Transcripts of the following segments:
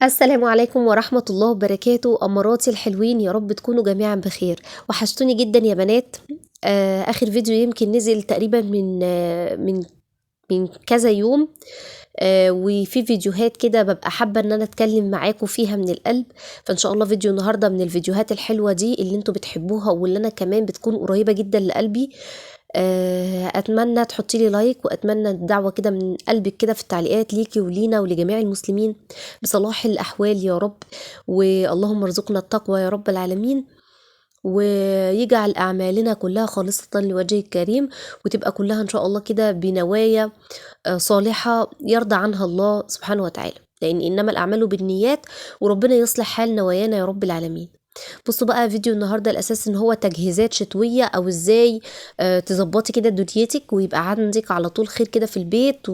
السلام عليكم ورحمة الله وبركاته، أماراتي الحلوين، يا رب تكونوا جميعا بخير. وحشتوني جدا يا بنات. آخر فيديو يمكن نزل تقريبا من كذا يوم. وفي فيديوهات كده ببقى حابة ان انا اتكلم معاكم فيها من القلب. فان شاء الله فيديو النهاردة من الفيديوهات الحلوة دي اللي انتوا بتحبوها واللي انا كمان بتكون قريبة جدا لقلبي. اتمنى تحطي لي لايك، واتمنى الدعوة كده من قلبك كده في التعليقات ليكي ولينا ولجميع المسلمين بصلاح الاحوال يا رب. واللهم ارزقنا التقوى يا رب العالمين، ويجعل أعمالنا كلها خالصة لوجهه الكريم، وتبقى كلها إن شاء الله كده بنوايا صالحة يرضى عنها الله سبحانه وتعالى، لأن إنما الأعمال بالنيات، وربنا يصلح حال نوايانا يا رب العالمين. بصوا بقى، فيديو النهاردة الأساس إن هو تجهيزات شتوية، أو إزاي تظبطي كده دنيتك ويبقى عندك على طول خير كده في البيت.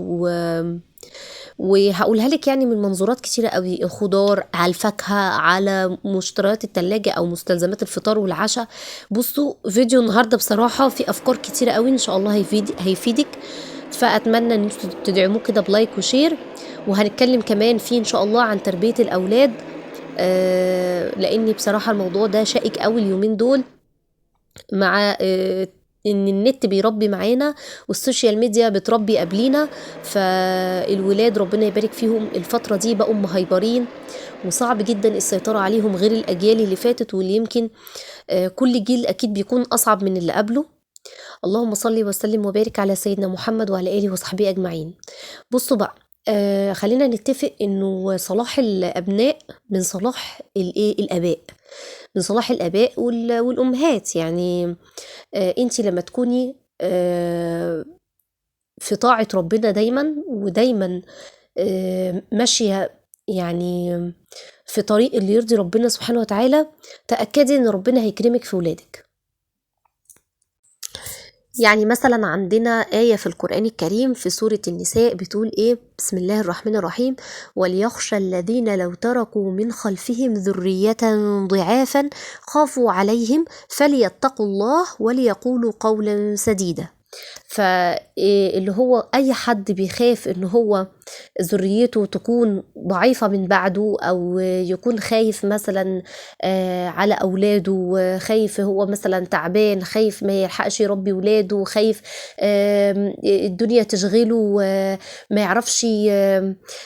وهقولها لك يعني من منظورات كتيرة قوي، الخضار على الفاكهة على مشتريات التلاجة أو مستلزمات الفطار والعشاء. بصوا فيديو النهاردة بصراحة في أفكار كتيرة قوي، إن شاء الله هيفيدك. فأتمنى إن انتوا تدعموه كده بلايك وشير. وهنتكلم كمان فيه إن شاء الله عن تربية الأولاد، لأني بصراحة الموضوع ده شائك قوي اليومين دول، مع ان النت بيربي معانا والسوشيال ميديا بتربي قبلينا. فالولاد ربنا يبارك فيهم الفترة دي بقوا مهيبرين، وصعب جدا السيطرة عليهم غير الأجيال اللي فاتت واللي يمكن كل جيل أكيد بيكون أصعب من اللي قبله. اللهم صل وسلم وبارك على سيدنا محمد وعلى آله وصحبه أجمعين. بصوا بقى، خلينا نتفق انه صلاح الابناء من صلاح الاباء، من صلاح الاباء والامهات يعني. انت لما تكوني في طاعة ربنا دايما ودايما ماشية يعني في طريق اللي يرضي ربنا سبحانه وتعالى، تأكدي ان ربنا هيكرمك في ولادك. يعني مثلا عندنا آية في القرآن الكريم في سورة النساء بتقول إيه؟ بسم الله الرحمن الرحيم: وليخشى الذين لو تركوا من خلفهم ذرية ضعافا خافوا عليهم فليتقوا الله وليقولوا قولا سديدا. فاللي هو أي حد بيخاف إن هو ذريته تكون ضعيفة من بعده، أو يكون خايف مثلا على أولاده، خايف هو مثلا تعبان، خايف ما يلحقش يربي ولاده، خايف الدنيا تشغله، ما يعرفش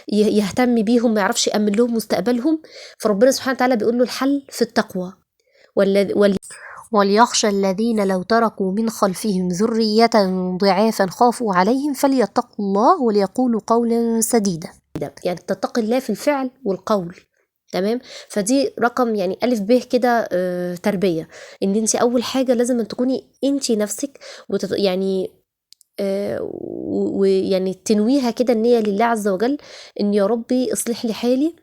يهتم بيهم، ما يعرفش يأمن لهم مستقبلهم. فربنا سبحانه وتعالى بيقول له الحل في التقوى. وليخشى الذين لو تركوا من خلفهم ذرية ضعافا خافوا عليهم فليتقوا الله وليقولوا قولا سديدا. يعني تتقي الله في الفعل والقول. تمام. فدي رقم يعني ألف ب كده تربية، ان انت اول حاجة لازم أن تكوني انت نفسك يعني ويعني تنويها كده النية لله عز وجل، ان يا ربي اصلح لي حالي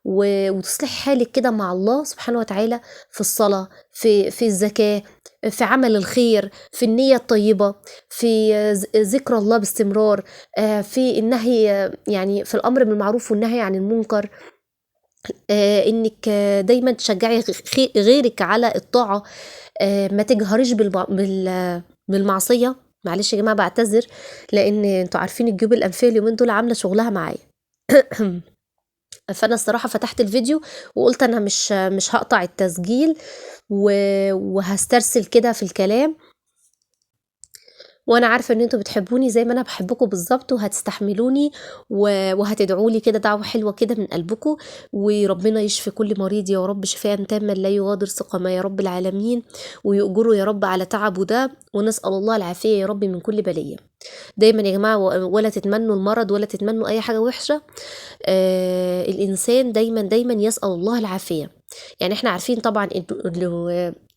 وتصلح حالك كده مع الله سبحانه وتعالى، في الصلاة، في الزكاة، في عمل الخير، في النية الطيبة، في ذكر الله باستمرار، في النهي يعني في الأمر بالمعروف والنهي عن المنكر، انك دايما تشجعي غيرك على الطاعة، ما تجهريش بالمعصية. معلش يا جماعة بعتذر، لان انتوا عارفين الجيوب الأنفية اليومين دول عاملة شغلها معايا. فانا الصراحه فتحت الفيديو وقلت انا مش هقطع التسجيل وهسترسل كده في الكلام، وانا عارفه ان انتوا بتحبوني زي ما انا بحبكم بالظبط، وهتستحملوني وهتدعوا لي كده دعوه حلوه كده من قلبكم، وربنا يشفي كل مريض يا رب شفاء تاما لا يغادر سقما يا رب العالمين، ويؤجره يا رب على تعبه ده، ونسال الله العافيه يا رب من كل بليه. دايما يا جماعه ولا تتمنوا المرض ولا تتمنوا اي حاجه وحشه. الإنسان دايما يسأل الله العافية. يعني احنا عارفين طبعا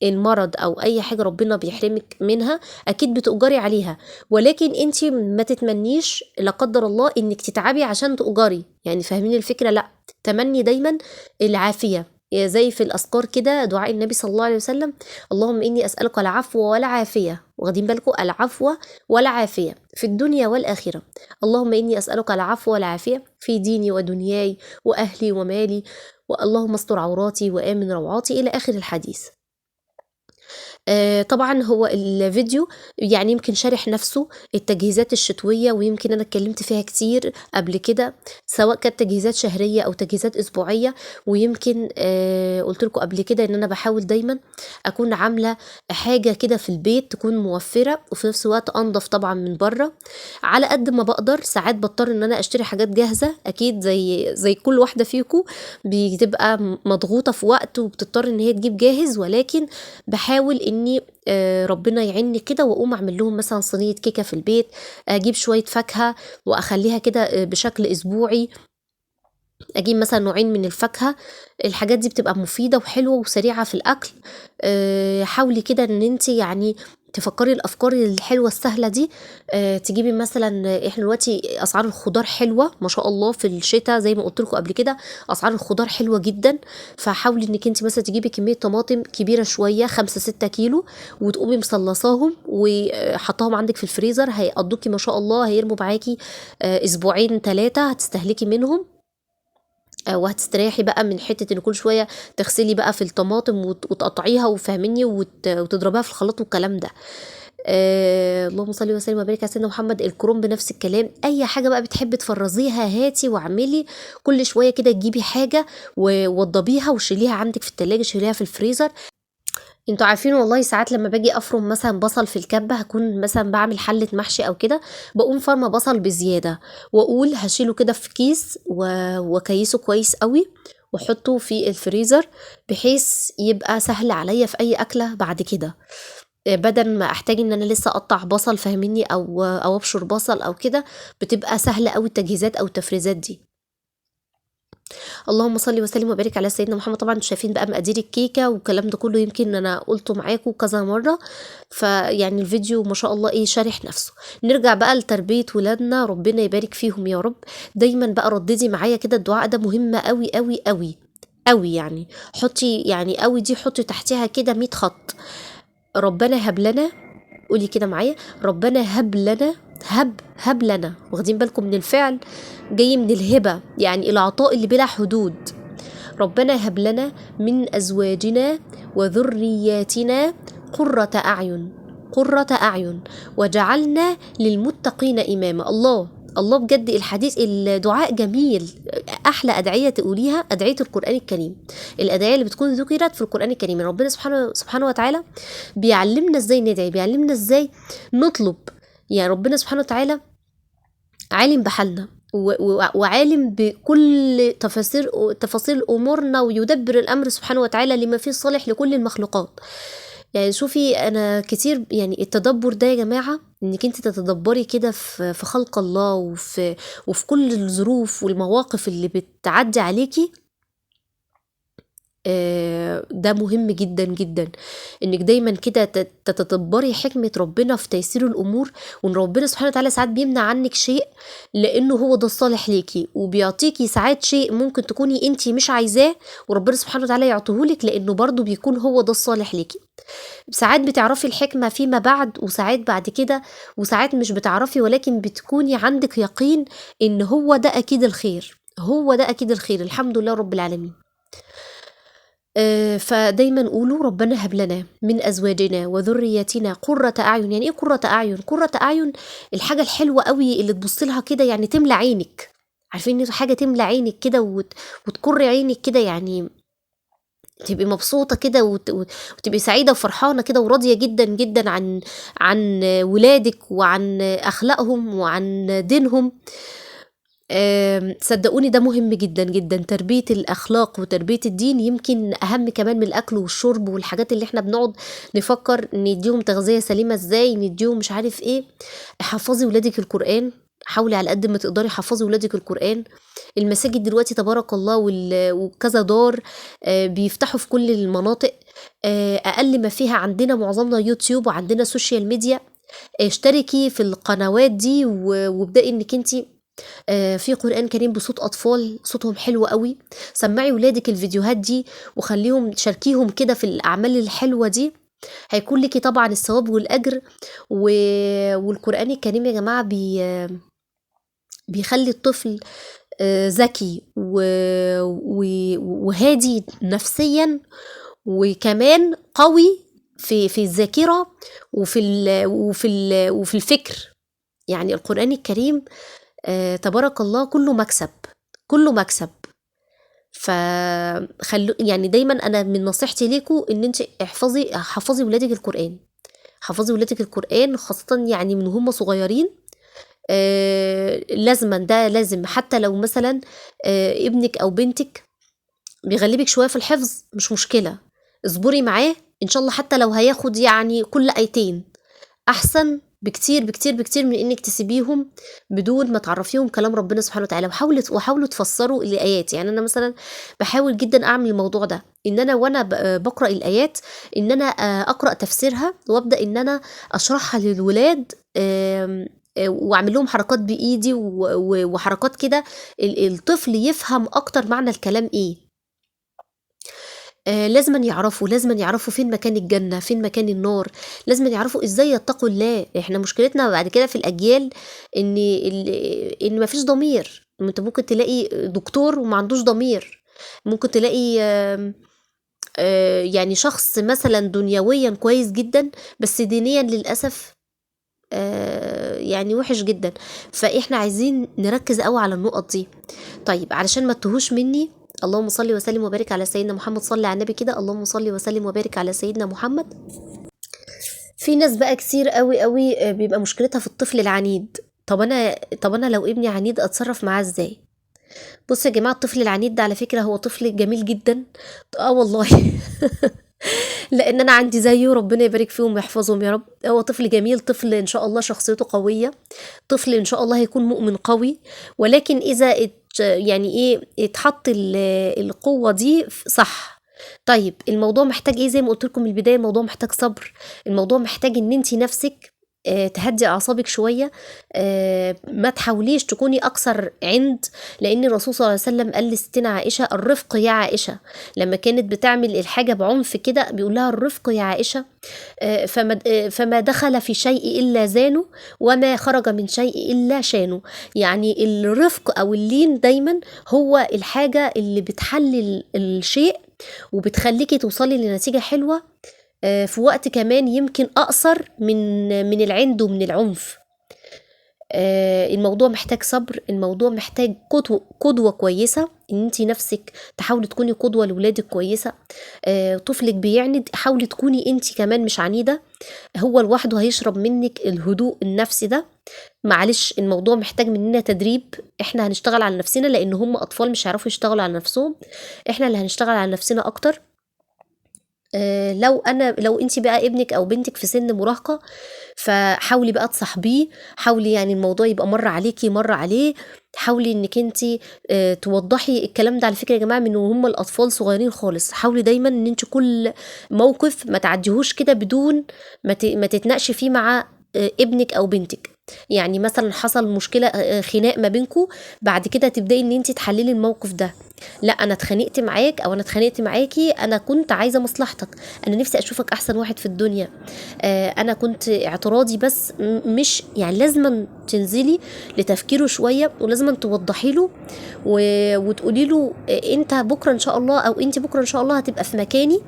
المرض أو أي حاجة ربنا بيحرمك منها أكيد بتؤجري عليها، ولكن انت ما تتمنيش لا قدر الله انك تتعبي عشان تؤجري، يعني فاهمين الفكرة؟ لا، تمني دايما العافية. زي في الأذكار كده دعاء النبي صلى الله عليه وسلم: اللهم إني أسألك العفو والعافية، واخدين بالكم؟ العفو والعافية في الدنيا والآخرة. اللهم إني أسألك العفو والعافية في ديني ودنياي وأهلي ومالي، واللهم استر عوراتي وآمن روعاتي، إلى آخر الحديث. طبعًا هو الفيديو يعني يمكن شارح نَفْسه التجهيزات الشتوية، ويمكن أنا اتكلّمت فيها كتير قبل كده، سواء كانت تجهيزات شهرية أو تجهيزات أسبوعية، ويمكن قُلت لكم قبل كده إن أنا باحاول دايمًا أكون عاملة حاجة كده في البيت تكون موفّرة، وفي نَفْس الوقت أنضف طبعًا من برّه، على قد ما باقدر. ساعات باضطر إن أنا أشتري حاجات جاهزة أكيد زي كل واحدة فيكم، بتبقى مضغوطة في وقت وبتضطر إن هي تجيب جاهز، ولكن باحاول إني ربنا يعينّي كده وأقوم أعمل لهم مثلًا صينية كيكة في البيت، أجيب شوية فاكهة وأخلّيها كده بشكل أسبوعي، أجيب مثلًا نوعين من الفاكهة. الحاجات دي بتبقى مفيدة وحلوة وسريعة في الأكل. حاولي كده إن أنتِ يعني تفكّري الأفكار الحلوة السهلة دي. تجيبي مثلًا إحنا دلوقتي أسعار الخضار حلوة ما شاء الله في الشتا زي ما قُلت لكم قبل كده، أسعار الخضار حلوة جدًا، فحاولي إنِّك أنتِ مثلًا تجيبي كمية طماطم كبيرة شوية 5، 6 كيلو، وتقومي مصلّصاهم وحاطاهم عندِك في الفريزر، هيقضّوكِ ما شاء الله، هيرموا معاكِ أسبوعين 3 هتستهلكي منهم. وهتستريحي بقى من حتة إن كل شوية تغسلي بقى في الطماطم وتقطعيها وفاهميني وتضربيها في الخلاط والكلام ده. اللهم صل وسلم وبارك على سيدنا محمد. الكرنب نفس الكلام، اي حاجه بقى بتحبي تفرزيها هاتي واعملي. كل شويه كده تجيبي حاجه ووضبيها وشيليها عندك في التلاجة، شيليها في الفريزر. انتوا عارفين والله ساعات لما باجي افرم مثلا بصل في الكبه، هكون مثلا بعمل حله محشي او كده، بقوم فرمه بصل بزياده واقول هشيله كده في كيس وكيسه كويس قوي واحطه في الفريزر، بحيث يبقى سهل عليا في اي اكله بعد كده، بدل ما احتاج ان انا لسه اقطع بصل فاهميني او ابشر بصل او كده. بتبقى سهله قوي التجهيزات او التفريزات دي. اللهم صل وسلم وبارك على سيدنا محمد. طبعا انتوا شايفين بقى مقادير الكيكه والكلام ده كله، يمكن انا قلته معاكم كذا مره، فيعني الفيديو ما شاء الله ايه شارح نفسه. نرجع بقى لتربيه ولادنا، ربنا يبارك فيهم يا رب. دايما بقى رددي معايا كده، الدعاء ده مهم قوي قوي قوي قوي يعني. حطي يعني قوي دي، حطي تحتها كده 100 خط. ربنا هب لنا، قولي كده معايا، ربنا هب لنا، هب لنا، واخدين بالكم من الفعل جاي من الهبة، يعني العطاء اللي بلا حدود. ربنا هب لنا من أزواجنا وذرياتنا قرة أعين، قرة أعين وجعلنا للمتقين إماما. الله الله، بجد الحديث الدعاء جميل. احلى ادعيه تقوليها ادعيه القران الكريم، الادعيه اللي بتكون ذكرت في القران الكريم. ربنا سبحانه وتعالى بيعلمنا ازاي ندعي، بيعلمنا ازاي نطلب. يعني ربنا سبحانه وتعالى عالم بحالنا وعالم بكل تفاصيل امورنا، ويدبر الامر سبحانه وتعالى لما فيه صالح لكل المخلوقات. يعني شوفي انا كتير، يعني التدبر ده يا جماعه، انك انت تتدبري كده في خلق الله وفي كل الظروف والمواقف اللي بتعدي عليكي. ده مهم جدا جدا، انك دايما كده تتدبري حكمة ربنا في تيسير الامور، وان ربنا سبحانه وتعالى ساعات بيمنع عنك شيء لانه هو ده الصالح ليكي، وبيعطيكي ساعات شيء ممكن تكوني انتي مش عايزاه وربنا سبحانه وتعالى يعطيهولك لانه برضو بيكون هو ده الصالح ليكي. ساعات بتعرفي الحكمة فيما بعد، وساعات بعد كده، وساعات مش بتعرفي، ولكن بتكوني عندك يقين ان هو ده اكيد الخير، هو ده اكيد الخير. الحمد لله رب العالمين. فدايما قولوا ربنا هب لنا من أزواجنا وذرياتنا قرة أعين. يعني إيه قرة أعين؟ قرة أعين الحاجة الحلوة قوي اللي تبص لها كده يعني تملى عينك. عارفين إن حاجة تملى عينك كده وتقر عينك كده، يعني تبقي مبسوطة كده وتبقي سعيدة وفرحانة كده وراضية جدا جدا عن ولادك وعن أخلاقهم وعن دينهم. صدقوني ده مهم جدا جدا، تربية الأخلاق وتربية الدين يمكن أهم كمان من الأكل والشرب والحاجات اللي احنا بنقعد نفكر نديهم تغذية سليمة ازاي، نديهم مش عارف ايه. حفظي ولادك القرآن، حاولي على قد ما تقدري حفظي ولادك القرآن. المساجد دلوقتي تبارك الله وكذا دار بيفتحوا في كل المناطق. أقل ما فيها عندنا معظمنا يوتيوب وعندنا سوشيال ميديا. اشتركي في القنوات دي وابدأي انك انتي في قرآن كريم بصوت أطفال صوتهم حلو قوي. سمعي ولادك الفيديوهات دي وخليهم تشاركيهم كده في الأعمال الحلوة دي، هيكون لك طبعا الثواب والأجر. والقرآن الكريم يا جماعة بيخلي الطفل ذكي وهادي نفسيا، وكمان قوي في الذاكرة وفي الفكر. يعني القرآن الكريم تبارك الله كله مكسب، كله مكسب. يعني دايما انا من نصيحتي ليكوا ان انت حفظي ولادك القرآن، حفظي ولادك القرآن خاصة يعني من هم صغيرين. لازما ده لازم، حتى لو مثلا ابنك او بنتك بيغلبك شوية في الحفظ مش مشكلة، اصبري معاه ان شاء الله، حتى لو هياخد يعني كل آيتين احسن بكتير بكتير بكتير من انك تسيبيهم بدون ما تعرفيهم كلام ربنا سبحانه وتعالى. وحاولوا تفسروا الايات. يعني انا مثلا بحاول جدا اعمل الموضوع ده، ان انا وانا بقرا الايات ان انا اقرا تفسيرها وابدا ان انا اشرحها للولاد، واعمل لهم حركات بايدي وحركات كده الطفل يفهم اكتر معنى الكلام ايه. لازم يعرفوا فين مكان الجنة، فين مكان النار، لازم يعرفوا ازاي يتقوا الله. احنا مشكلتنا بعد كده في الأجيال ان مفيش ضمير. انت ممكن تلاقي دكتور وما عندوش ضمير، ممكن تلاقي يعني شخص مثلا دنيويا كويس جدا بس دينيا للأسف يعني وحش جدا. فاحنا عايزين نركز قوي على النقط دي. طيب علشان ما تتوهوش مني، اللهم صل وسلم وبارك على سيدنا محمد. صلي على النبي كده، اللهم صل وسلم وبارك على سيدنا محمد. في ناس بقى كتير قوي قوي بيبقى مشكلتها في الطفل العنيد. طب انا لو ابني عنيد اتصرف معاه ازاي؟ بصوا يا جماعه، الطفل العنيد ده على فكره هو طفل جميل جدا. والله لان انا عندي زيه، ربنا يبارك فيهم ويحفظهم يا رب. هو طفل جميل، طفل ان شاء الله شخصيته قويه، طفل ان شاء الله هيكون مؤمن قوي. ولكن اذا يعني ايه اتحط القوه دي صح. طيب الموضوع محتاج ايه؟ زي ما قلت لكم من البدايه، الموضوع محتاج صبر، الموضوع محتاج ان انت نفسك تهدي اعصابك شويه. ما تحاوليش تكوني اكثر عند، لان الرسول صلى الله عليه وسلم قال لستنا عائشه الرفق يا عائشه. لما كانت بتعمل الحاجه بعنف كده بيقول لها الرفق يا عائشه. فما دخل في شيء إلا زانه وما خرج من شيء إلا شانه. يعني الرفق أو اللين دايما هو الحاجة اللي بتحلل الشيء وبتخليكي توصلي لنتيجة حلوة في وقت كمان يمكن أقصر من العند ومن العنف. الموضوع محتاج صبر، الموضوع محتاج قدوة كويسة، ان انتي نفسك تحاولي تكوني قدوة لولادك كويسة. طفلك بيعند، حاولي تكوني انتي كمان مش عنيدة، هو لوحده هيشرب منك الهدوء النفسي ده. معلش الموضوع محتاج مننا تدريب، احنا هنشتغل على نفسنا لان هم اطفال مش هيعرفوا يشتغلوا على نفسهم، احنا اللي هنشتغل على نفسنا اكتر. لو انت بقى ابنك او بنتك في سن مراهقة، فحاولي بقى تصاحبيه، حاولي يعني الموضوع يبقى مرة عليكي مرة عليه. حاولي انك انت توضحي الكلام ده على فكرة يا جماعة من وهم الاطفال صغيرين خالص. حاولي دايما ان انت كل موقف ما تعديهوش كده بدون ما تتناقشي فيه مع ابنك او بنتك. يعني مثلا حصل مشكلة خناق ما بينكم، بعد كده تبدأي ان انت تحللي الموقف ده. لا انا اتخانقت معاك او انا اتخانقت معاكي، انا كنت عايزه مصلحتك، انا نفسي اشوفك احسن واحد في الدنيا. انا كنت اعتراضي بس مش يعني. لازم تنزلي لتفكيره شويه، ولازم توضحي له وتقولي له انت بكره ان شاء الله او انت بكره ان شاء الله هتبقى في مكاني،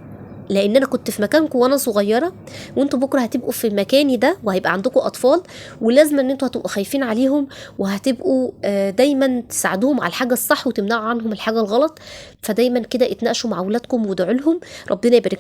لان انا كنت في مكانكم وانا صغيره، وانتوا بكره هتبقوا في مكاني ده وهيبقى عندكم اطفال، ولازم ان انتوا هتبقوا خايفين عليهم وهتبقوا دايما تساعدوهم على الحاجه الصح وتمنعوا عنهم الحاجه الغلط. فدايما كده اتناقشوا مع اولادكم وادعوا لهم، ربنا يبارك